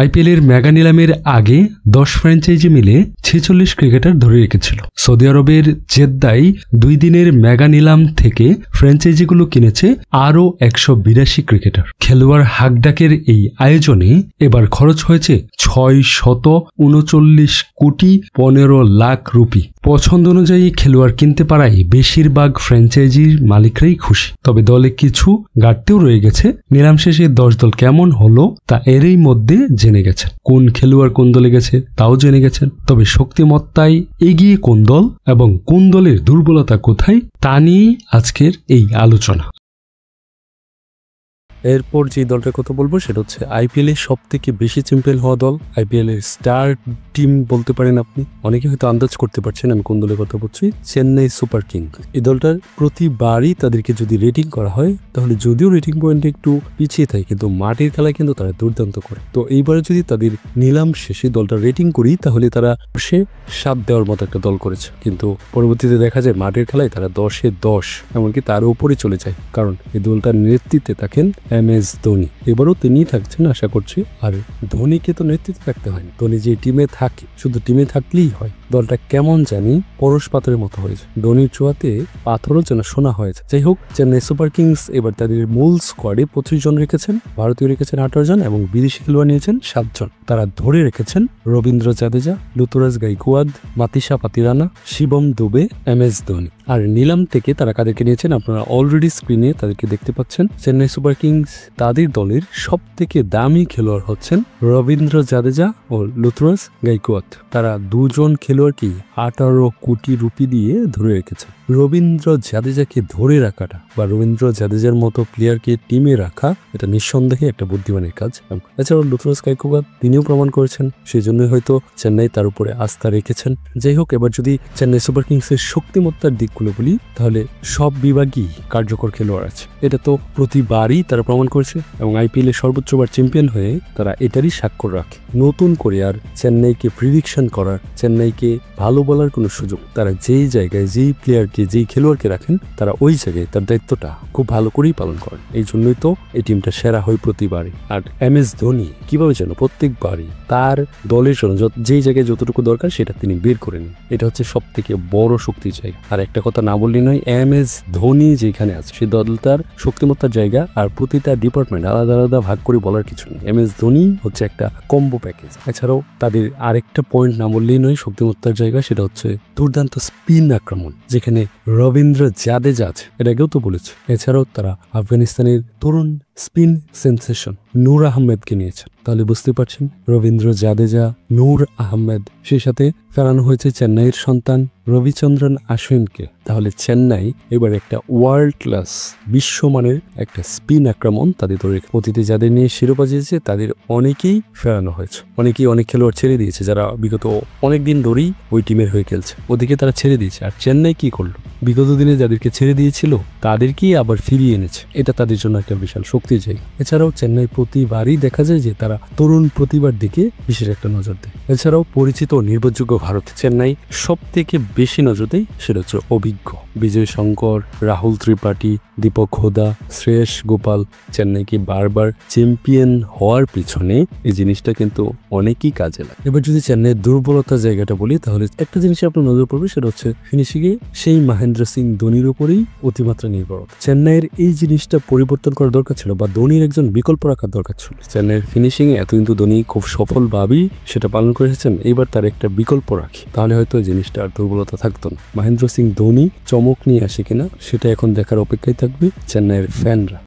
আইপিএলের মেগা নিলামের আগে ১০ ফ্র্যাঞ্চাইজি মিলে ৪৬ ক্রিকেটার ধরে রেখেছিল। সৌদি আরবের জেদ্দায় ২ দিনের মেগা নিলাম থেকে ফ্র্যাঞ্চাইজিগুলো কিনেছে আরও ১৮২ ক্রিকেটার। খেলোয়াড় হাকডাকের এই আয়োজনে এবার খরচ হয়েছে ৬৩৯ কোটি ১৫ লাখ রুপি। পছন্দ অনুযায়ী খেলোয়াড় কিনতে পারায় বেশিরভাগ ফ্র্যাঞ্চাইজির মালিকরাই খুশি। তবে দলে কিছু ঘাটতিও রয়ে গেছে। নিলাম শেষে ১০ দল কেমন হলো তা এরই মধ্যে জেনে গেছেন। কোন খেলোয়াড় কোন দলে গেছে তাও জেনে গেছেন। তবে শক্তিমত্তায় এগিয়ে কোন দল এবং কোন দলের দুর্বলতা কোথায় তা নিয়েই আজকের এই আলোচনা। এরপর যে দলটার কথা বলবো সেটা হচ্ছে আইপিএল এর সব থেকে বেশি চ্যাম্পিয়ন হওয়া দল, আইপিএল এর স্টার টিম বলতে পারেন আপনি। অনেকে হয়তো আন্দাজ করতে পারছেন আমি কোন দলের কথা বলছি, চেন্নাই সুপার কিংস। এই দলটার প্রতিবারই তাদেরকে যদি রেটিং করা হয় তাহলে যদিও রেটিং পয়েন্টে একটু পিছিয়ে থাকে কিন্তু মাটির খেলায় কিন্তু তারা দুর্দান্ত করে। তো এইবারে যদি তাদের নিলাম শেষে দলটা রেটিং করি তাহলে তারা 7 দেওয়ার মতো একটা দল করেছে, কিন্তু পরবর্তীতে দেখা যায় মাটির খেলায় তারা 10-এ 10, এমনকি তার উপরে চলে যায়। কারণ এই দলটার নেতৃত্বে থাকেন MS ধোনি। এবারও তিনিই থাকছেন আশা করছি। আর ধোনিকে তো নেতৃত্বে থাকতে হয় না, ধোনি যে টিমে থাকে শুধু টিমে থাকলেই হয়। দলটা কেমন জানি পরশ পাথরের মতো হয়েছে, ধোনির ছোঁয়াতে পাথরও যেন শোনা হয়েছে। যাই হোক, চেন্নাই সুপার কিংস এবার তাদের মূল স্কোয়াডে 25 জন রেখেছেন, ভারতীয় রেখেছেন 18 জন এবং বিদেশি খেলোয়াড় নিয়েছেন 7 জন। তারা ধরে রেখেছেন রবীন্দ্র জাদেজা, ঋতুরাজ গাইকোয়াদ, মাতিসা পাতিরানা, শিবম দুবে, MS ধোনি। আর নিলাম থেকে তারা কাদেরকে নিয়েছেন আপনারা অলরেডি স্ক্রিনে তাদেরকে দেখতে পাচ্ছেন। চেন্নাই সুপার কিংস তাদের দলের সব থেকে দামি খেলোয়াড় হচ্ছেন রবীন্দ্র জাদেজা ও ঋতুরাজ গাইকোয়াদ। তারা 2 জন খেলোয়াড়কে 18 কোটি রুপি দিয়ে ধরে রেখেছে। রবীন্দ্র জাদেজাকে ধরে রাখাটা বা রবীন্দ্র জাদেজার মতো প্লেয়ারকে টিমে রাখা এটা নিঃসন্দেহে একটা বুদ্ধিমানের কাজ। এছাড়াও ঋতুরাজ গাইকোয়াদ তিনিও প্রমাণ করেছেন, সেই জন্যই হয়তো চেন্নাই তার উপরে আস্থা রেখেছেন। যাই হোক, এবার যদি চেন্নাই সুপার কিংসের শক্তিমত্তার দিকগুলো বলি তাহলে সব বিভাগই কার্যকর খেলোয়াড় আছে। এটা তো প্রতিবারই তারা প্রমাণ করেছে এবং আইপিএল এর সর্বোচ্চবার চ্যাম্পিয়ন হয়ে তারা এটারই স্বাক্ষর রাখে। নতুন করে আর চেন্নাইকে প্রিডিকশন করার, চেন্নাইকে ভালো বলার কোনো সুযোগ, তারা যেই জায়গায় যেই প্লেয়ারকে যেই খেলোয়াড়কে রাখেন তারা ওই জায়গায় তার দায়িত্বটা খুব ভালো করেই পালন করেন। এই জন্যই তো এই টিমটা সেরা হয় প্রতিবারই। আর MS ধোনি কিভাবে যেন প্রত্যেকবারই তার দলের জন্য যেই জায়গায় যতটুকু দরকার সেটা তিনি বের করে নেন। এটা হচ্ছে সব থেকে বড় শক্তির জায়গা। আর একটা কথা না বললেই নয়, MS ধোনি যেখানে আছে সেই দলটার শক্তিমত্তার জায়গা আর প্রতিটা ডিপার্টমেন্ট আলাদা আলাদা ভাগ করে বলার কিছু নেই। MS ধোনি হচ্ছে একটা কম্বো প্যাকেজ। এছাড়াও তাদের আরেকটা পয়েন্ট না বললেই নয় শক্তিমত্তার জায়গা, সেটা হচ্ছে দুর্দান্ত স্পিন আক্রমণ, যেখানে রবীন্দ্র জাদেজা আছে, এটা আগেও তো বলেছে। এছাড়াও তারা আফগানিস্তানের তরুণ স্পিন সেন্সেশন নূর আহমেদকে নিয়েছেন। তাহলে বুঝতে পারছেন রবীন্দ্র জাদেজা, নূর আহমেদ, সেই সাথে ফেরানো হয়েছে চেন্নাইয়ের সন্তান রবিচন্দ্রন আশ্বিনকে। তাহলে চেন্নাই এবার একটা ওয়ার্ল্ড ক্লাস বিশ্বমানের একটা স্পিন আক্রমণ তাদের ধরে অতীতে যাদের নিয়ে শিরোপা জিতেছে তাদের অনেকেই ফেরানো হয়েছে। অনেকেই অনেক খেলোয়াড় ছেড়ে দিয়েছে যারা বিগত অনেকদিন ধরেই ওই টিমের হয়ে খেলছে, ওদিকে তারা ছেড়ে দিয়েছে। আর চেন্নাই কি করলো, বিগত দিনে যাদেরকে ছেড়ে দিয়েছিল তাদেরকেই আবার ফিরিয়ে এনেছে। এটা তাদের জন্য একটা বিশাল শক্তির জায়গা। এছাড়াও চেন্নাই প্রতিবারই দেখা যায় যে তারা তরুণ প্রতিভার দিকে বিশেষ একটা নজর দেয়। এছাড়াও পরিচিত নির্ভরযোগ্য ভারত চেন্নাই সব থেকে বেশি নজর দেয়, সেটা হচ্ছে অভিজ্ঞ বিজয় শঙ্কর, রাহুল ত্রিপাঠী, দীপক হোদা, শ্রেয়স গোপাল। চেন্নাইকে বারবার চ্যাম্পিয়ন হওয়ার পিছনে এই জিনিসটা কিন্তু অনেকই কাজে লাগে। এবার যদি চেন্নাইয়ের দুর্বলতার জায়গাটা বলি তাহলে একটা জিনিস আপনার নজর পড়বে, সেটা হচ্ছে ফিনিশিংয়ে সেই মহেন্দ্র সিং ধোনির উপরেই অতিমাত্রা নির্ভর। চেন্নাইয়ের এই জিনিসটা পরিবর্তন করা দরকার ছিল বা ধোনির একজন বিকল্প রাখার দরকার ছিল। চেন্নাইয়ের ফিনিশিংয়ে এত কিন্তু ধোনি খুব সফলভাবেই সেটা পালন করে এসেছেন। এইবার তার একটা বিকল্প রাখি, তাহলে হয়তো এই জিনিসটা আর দুর্বলতা থাকতো না। মহেন্দ্র সিং ধোনি চমক নিয়ে আসে কিনা সেটা এখন দেখার অপেক্ষায় থাকবে চেন্নাইয়ের ফ্যানরা।